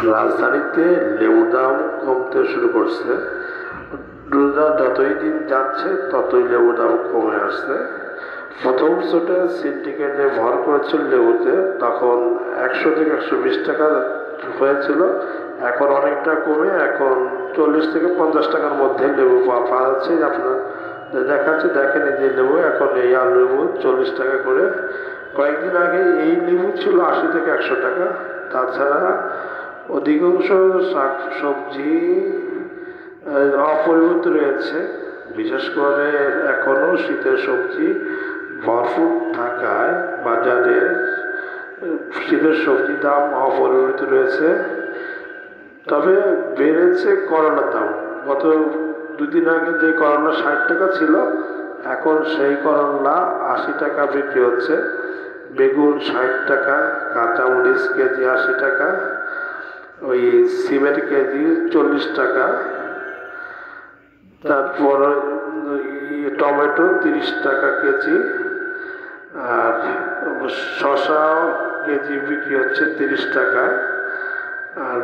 রাজধানীতে লেবুর দাম কমতে শুরু করছে। যতই দিন যাচ্ছে ততই লেবুর দাম কমে আসছে। প্রথম ছোটে সিন্ডিকেটে ভর করেছিল লেবুতে, তখন 100 থেকে 120 টাকা হয়েছিল। এখন অনেকটা কমে এখন 40 থেকে 50 টাকার মধ্যে লেবু পাওয়া যাচ্ছে। আপনার দেখাচ্ছে, দেখেন এই যে লেবু, এখন এই আলু লেবু 40 টাকা করে। কয়েকদিন আগে এই লেবু ছিল 80 থেকে 100 টাকা। তাছাড়া অধিকাংশ শাক সবজি অপরিবর্তিত রয়েছে। বিশেষ করে এখনও শীতের সবজি ভরপুর থাকায় বাজারে শীতের সবজির দাম অপরিবর্তিত রয়েছে। তবে বেড়েছে করলার দাম। গত দুদিন আগে যে করলা 60 টাকা ছিল, এখন সেই করলা 80 টাকা বিক্রি হচ্ছে। বেগুন 60 টাকা, কাঁচামরিচ কেজি 80 টাকা, ওই সিমের কেজি 40 টাকা, তারপর টমেটো 30 টাকা কেজি, আর শসা কেজি বিক্রি হচ্ছে 30 টাকা, আর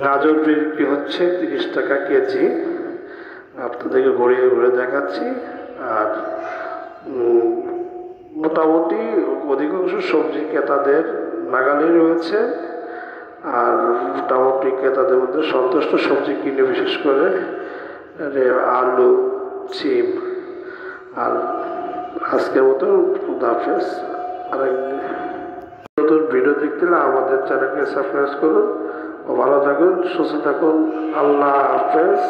গাজর বিক্রি হচ্ছে 30 টাকা কেজি। আপনাদেরকে ঘুরিয়ে ঘুরে দেখাচ্ছি। আর মোটামুটি অধিকাংশ সবজি ক্রেতাদের নাগালে রয়েছে। আর মোটামুটি ক্রেতাদের মধ্যে সন্তুষ্ট সবজি কিনে, বিশেষ করে আলু, সিম। আর আজকের মতো খুদা হাফেজ। আরেক নতুন ভিডিও দেখতে হলে আমাদের চ্যানেলকে সাবস্ক্রাইব করুন। ভালো থাকুন, সুস্থ থাকুন। আল্লাহ হাফেজ।